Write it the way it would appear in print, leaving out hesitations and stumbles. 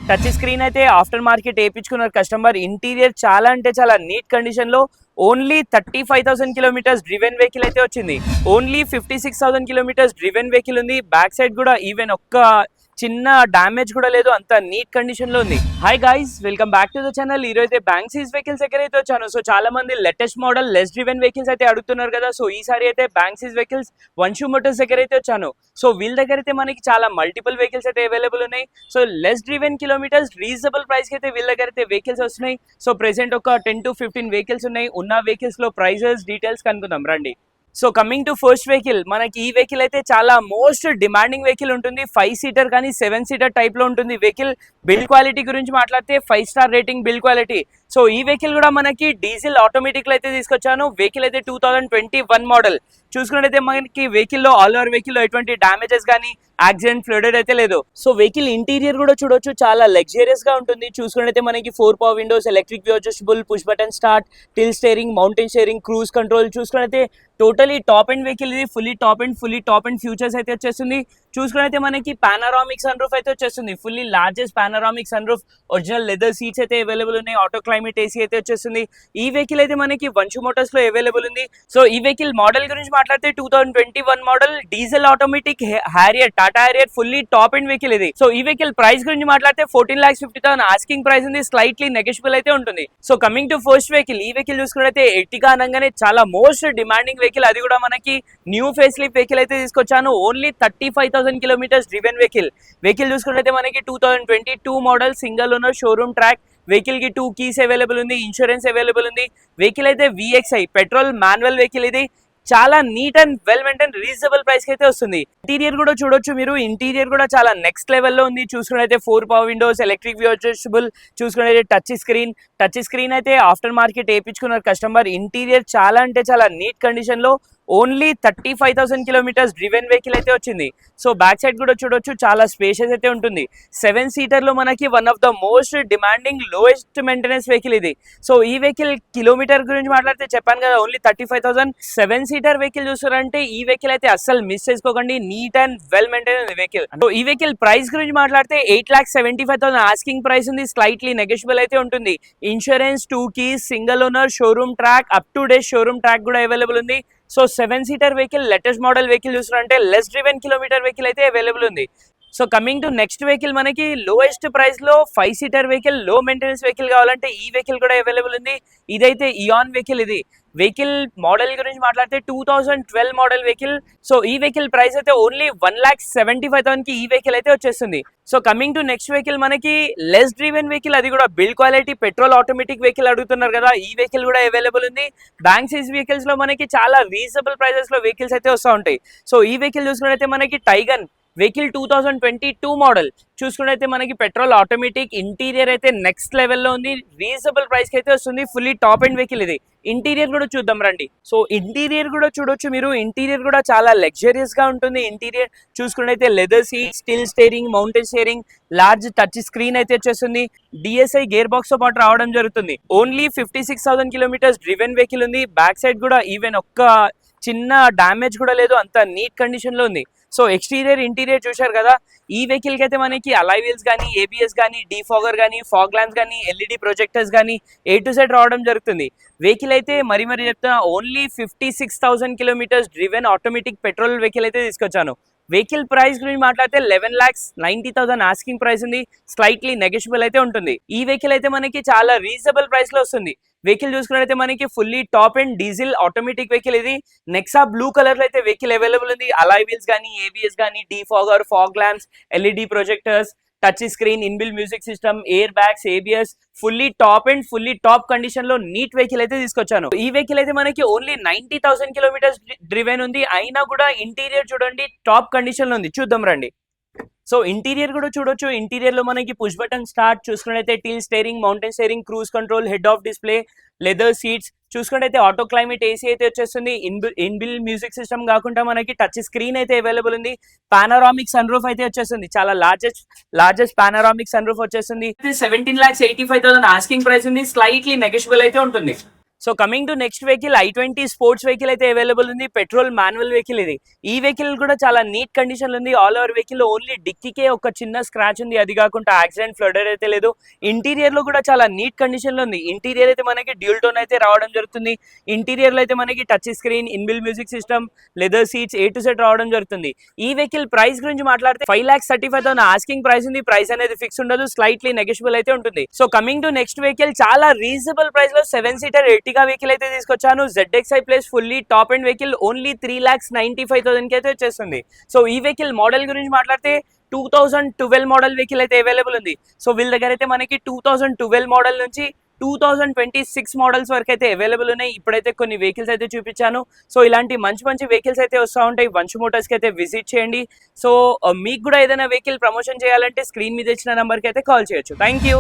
Touch screen అయితే aftermarket వేయించుకున్నారు customer. Interior చాలా అంటే చాలా నీట్ కండిషన్ లో ఓన్లీ 35,000 కిలోమీటర్స్ డ్రివెన్ వెహికల్ అయితే వచ్చింది. ఓన్లీ 56,000 కిలోమీటర్స్ డ్రివెన్ వెహికల్ ఉంది. బ్యాక్ సైడ్ కూడా ఈవెన్ ఒక్క చిన్న డ్యామేజ్ కూడా లేదు, అంత నీట్ కండిషన్ లో ఉంది. Hi guys, welcome back to the channel. ఈ రోజు బ్యాంక్సీస్ వెహికల్స్ దగ్గర అయితే వచ్చాను. సో చాలా మంది latest model less driven vehicles అయితే అడుగుతున్నారు కదా. సో ఈసారి అయితే బ్యాంక్సీస్ వెహికల్స్ వన్షూ మోటార్స్ దగ్గర అయితే వచ్చాను. సో వీళ్ళ దగ్గర అయితే మనకి చాలా మల్టిపుల్ వెహికల్స్ అయితే అవైలబుల్ ఉన్నాయి. So less driven kilometres reasonable price కి అయితే వీళ్ళ దగ్గర అయితే వెహికల్స్ వస్తున్నాయి. సో ప్రెసెంట్ ఒక 10 to 15 వెహికల్స్ ఉన్నాయి. ఉన్న వెహికల్స్ లో ప్రైజెస్ డీటెయిల్స్ కనుక్కుందాం రండి. So coming to first vehicle, మనకి ఈ వెహికల్ అయితే చాలా మోస్ట్ డిమాండింగ్ వెహికల్ ఉంటుంది. 5 సీటర్ కానీ 7 సీటర్ టైప్ లో ఉంటుంది వెహికల్. బిల్డ్ క్వాలిటీ గురించి మాట్లాడితే 5 star rating build quality. So ఈ వెహికల్ కూడా మనకి డీజిల్ ఆటోమేటిక్ లో అయితే తీసుకొచ్చాను. వెహికల్ అయితే 2021 మోడల్. చూసుకున్నట్టయితే మనకి వెహికల్ లో ఆల్ ఓవర్ వెహికల్ లో ఎటువంటి డామేజెస్ కానీ యాక్సిడెంట్ ఫ్లడెడ్ అయితే లేదు. సో వెహికల్ ఇంటీరియర్ కూడా చూడొచ్చు, చాలా లగ్జరియస్ గా ఉంటుంది. చూసుకున్నట్టయితే మనకి 4 power windows, electric view adjustable, push button start, tilt steering, mountain steering, cruise control. చూసుకున్నట్టయితే టోటలీ టాప్ అండ్ వెహికల్ ఇది. ఫుల్లీ టాప్ అండ్ ఫ్యూచర్స్ అయితే వచ్చేస్తుంది. చూసుకున్నైతే మనకి పానరామిక్ సన్ రూఫ్ అయితే వచ్చేస్తుంది. Fully largest panoramic sunroof, original leather seats అయితే available ఉన్నాయి. ఆటో క్లైమేట్ ఏసీ అయితే వచ్చేస్తుంది. ఈ వెహికల్ అయితే మనకి వన్షూ మోటార్స్ లో అవైలబుల్ ఉంది. సో ఈ వెహికల్ మోడల్ గురించి మాట్లాడితే 2021 model diesel automatic Harrier, Tata Harrier, fully top and vehicle ఇది. సో ఈ వెహికల్ ప్రైస్ గురించి మాట్లాడితే 14,50,000 ఆస్కింగ్ ప్రైస్ ఉంది. స్లైట్లీ నెగోషియబుల్ అయితే ఉంటుంది. So coming to first vehicle, ఈ వెహికల్ చూసుకున్నైతే ఎర్టిగా అనగానే చాలా మోస్ట్ డిమాండింగ్ వెహికల్. అది కూడా మనకి న్యూ ఫేస్ లిఫ్ట్ వెహికల్ అయితే తీసుకొచ్చాను. Only 35,000 kilometres driven vehicle. Vehicle చూసుకున్నట్లయితే మనకి 2022 model, single owner, showroom track. Vehicle కి 2 కీస్ అవైలబుల్ ఉంది, ఇన్సూరెన్స్ అవైలబుల్ ఉంది. వెహికల్ అయితే VXI పెట్రోల్ మాన్యువల్ వెహికల్ ఇది. చాలా neat and well maintain, reasonable price కి అయితే వస్తుంది. ఇంటీరియర్ కూడా చూడొచ్చు మీరు, ఇంటీరియర్ కూడా చాలా నెక్స్ట్ లెవెల్లో ఉంది. చూసుకున్నైతే 4 power windows, electric view adjustable. చూసుకున్నైతే టచ్ స్క్రీన్ అయితే ఆఫ్టర్ మార్కెట్ వేయించుకున్నారు కస్టమర్. ఇంటీరియర్ చాలా అంటే చాలా నీట్ కండిషన్ లో ఓన్లీ 35,000 కిలోమీటర్స్ డ్రివెన్ వెహికల్ అయితే వచ్చింది. సో బ్యాక్ సైడ్ కూడా చూడొచ్చు, చాలా స్పేషియస్ అయితే ఉంటుంది. 7 సీటర్ లో మనకి one of the most demanding lowest maintenance vehicle ఇది. సో ఈ వెహికల్ కిలోమీటర్ గురించి మాట్లాడితే చెప్పాను కదా, ఓన్లీ 35,000. 7 సీటర్ వెహికల్ చూస్తారంటే ఈ వెహికల్ అయితే అస్సలు మిస్ చేసుకోకండి. Neat and well maintain vehicle. So ఈ వెహికల్ ప్రైస్ గురించి మాట్లాడితే 8,75,000 ఆస్కింగ్ ప్రైస్ ఉంది. స్లైట్లీ నెగోషియబుల్ అయితే ఉంటుంది. Insurance, 2 keys, single owner, showroom track, up to date showroom track కూడా అవైలబుల్ ఉంది. So 7 seater vehicle, latest model vehicle చూస్తున్నారంటే లెస్ డ్రివెన్ కిలోమీటర్ వెహికల్ అయితే అవైలబుల్ ఉంది. So coming to next vehicle, మనకి lowest price లో 5 seater vehicle, low maintenance vehicle కావాలంటే ఈ vehicle కూడా అవైలబుల్ ఉంది. ఇదైతే ఇయాన్ వెహికల్ ఇది. వెహికల్ మోడల్ గురించి మాట్లాడితే 2012 మోడల్ వెహికల్. సో ఈ వెహికల్ ప్రైస్ అయితే ఓన్లీ 1,75,000 కి ఈ వెహికల్ అయితే వచ్చేస్తుంది. So coming to next vehicle, మనకి లెస్ డ్రివెన్ వెహికల్, అది కూడా build quality petrol automatic vehicle అడుగుతున్నారు కదా. ఈ వెహికల్ కూడా అవైలబుల్ ఉంది. బ్యాంక్సీస్ వెహికల్స్ లో మనకి చాలా రీజనబుల్ ప్రైసెస్ లో వెహికల్స్ అయితే వస్తూ ఉంటాయి. సో ఈ వెహికల్ చూసుకున్నట్లయితే మనకి టైగన్ వెహికల్ 2022 మోడల్. చూసుకున్నైతే మనకి పెట్రోల్ ఆటోమేటిక్, ఇంటీరియర్ అయితే నెక్స్ట్ లెవెల్లో ఉంది. రీజనబుల్ ప్రైస్ కి అయితే వస్తుంది. ఫుల్లీ టాప్ అండ్ వెహికల్ ఇది. ఇంటీరియర్ కూడా చూద్దాం రండి. సో ఇంటీరియర్ కూడా చూడొచ్చు మీరు, ఇంటీరియర్ కూడా చాలా లగ్జరియస్ గా ఉంటుంది. ఇంటీరియర్ చూసుకున్నైతే leather seat, still steering, mountain steering, large touch screen అయితే వచ్చేస్తుంది. DSI గేర్ బాక్స్ తో పాటు రావడం జరుగుతుంది. ఓన్లీ 56,000 కిలోమీటర్స్ డ్రివెన్ వెహికల్ ఉంది. బ్యాక్ సైడ్ కూడా ఈవెన్ ఒక్క చిన్న డామేజ్ కూడా లేదు, అంత నీట్ కండిషన్ లో ఉంది. సో ఎక్స్టీరియర్ ఇంటీరియర్ చూశారు కదా. ఈ వెహికల్ కి అయితే మనకి అలాయ్ వీల్స్ కానీ, ABS కానీ, డీఫాగర్ కానీ, ఫాగ్ ల్యాంప్స్ కానీ, LED ప్రొజెక్టర్స్ కానీ A to Z రావడం జరుగుతుంది. వెహికల్ అయితే మరి చెప్తున్నా, only 56,000 kilometres driven automatic petrol vehicle అయితే తీసుకొచ్చాను. వెహికల్ ప్రైస్ గురించి మాట్లాడితే 11,90,000 ఆస్కింగ్ ప్రైస్ ఉంది. స్లైట్లీ నెగోషియబుల్ అయితే ఉంటుంది. ఈ వెహికల్ అయితే మనకి చాలా రీజనబుల్ ప్రైస్ లో వస్తుంది. వెహికల్ చూసుకున్నట్లయితే మనకి fully top and diesel automatic vehicle ఇది. నెక్సా బ్లూ కలర్ లో అయితే వెహికల్ అవైలబుల్ ఉంది. అలాయ్ వీల్స్ కానీ, ABS కానీ, defogger, fog lamps, LED projectors, touch screen, inbuilt music system, air bags, ABS, fully top condition లో నీట్ వెహికల్ అయితే తీసుకొచ్చాను. ఈ వెహికల్ అయితే మనకి ఓన్లీ 90,000 కిలోమీటర్స్ డ్రివెన్ ఉంది. అయినా కూడా ఇంటీరియర్ చూడండి టాప్ కండిషన్ లో ఉంది. చూద్దాం రండి. సో ఇంటీరియర్ కూడా చూడొచ్చు. ఇంటీరియర్ లో మనకి పుష్ బటన్ స్టార్ట్, చూసుకున్నట్లయితే till steering, mountain steering, cruise control, head of display, leather seats. చూసుకున్నట్లయితే ఆటో క్లైమేట్ ఏసీ అయితే వచ్చేస్తుంది. ఇన్బిల్ట్ మ్యూజిక్ సిస్టమ్ కాకుండా మనకి టచ్ స్క్రీన్ అయితే అవైలబుల్ ఉంది. పానరామిక్ సన్ రూఫ్ అయితే వచ్చేస్తుంది. చాలా లార్జెస్ట్ పానరామిక్ సన్ రూఫ్ వచ్చేస్తుంది. 17,85,000 ఆస్కింగ్ ప్రైస్ ఉంది. స్లైట్లీ నెగోషియబుల్ అయితే ఉంటుంది. So coming to next vehicle i20 sports vehicle అయితే అవైలబుల్ ఉంది. పెట్రోల్ మాన్యువల్ వెహికల్ ఇది. ఈ వెహికల్ కూడా చాలా నీట్ కండిషన్ లో ఉంది. ఆల్ ఓవర్ వెహికల్ ఓన్లీ డిక్కీకే ఒక చిన్న స్క్రాచ్ ఉంది, అది కాకుండా యాక్సిడెంట్ ఫ్లడర్ అయితే లేదు. ఇంటీరియర్ లో కూడా చాలా నీట్ కండిషన్ లో ఉంది. ఇంటీరియర్ అయితే మనకి డ్యూల్ టోన్ అయితే రావడం జరుగుతుంది. ఇంటీరియర్ లో అయితే మనకి touch screen, ఇన్బిల్ music system, leather seats A to Z రావడం జరుగుతుంది. ఈ వెహికల్ ప్రైస్ గురించి మాట్లాడితే 5,35,000 ఆస్కింగ్ ప్రైస్ ఉంది. ప్రైస్ అనేది ఫిక్స్ ఉండదు, స్లైట్లీ నెగోషియబుల్ అయితే ఉంటుంది. So coming to next vehicle చాలా రీజనబుల్ ప్రైస్ లో 7-సీటర్ ఎర్టిగా వెహికల్ అయితే తీసుకొచ్చాను. ZXi plus fully top and vehicle only 3,95,000 కి అయితే వచ్చేస్తుంది. సో ఈ వెహికల్ మోడల్ గురించి మాట్లాడితే 2012 మోడల్ వెహికల్ అయితే అవైలబుల్ ఉంది. సో వీళ్ళ దగ్గర అయితే మనకి 2012 మోడల్ నుంచి 2026 మోడల్స్ వరకు అయితే అవైలబుల్ ఉన్నాయి. ఇప్పుడైతే కొన్ని వెహికల్స్ అయితే చూపించాను. సో ఇలాంటి మంచి మంచి వెహికల్స్ అయితే వస్తూ ఉంటాయి. వంశు మోటార్స్కి అయితే విజిట్ చేయండి. సో మీకు కూడా ఏదైనా వెహికల్ ప్రమోషన్ చేయాలంటే స్క్రీన్ మీద ఇచ్చిన నెంబర్కి అయితే కాల్ చేయొచ్చు. Thank you.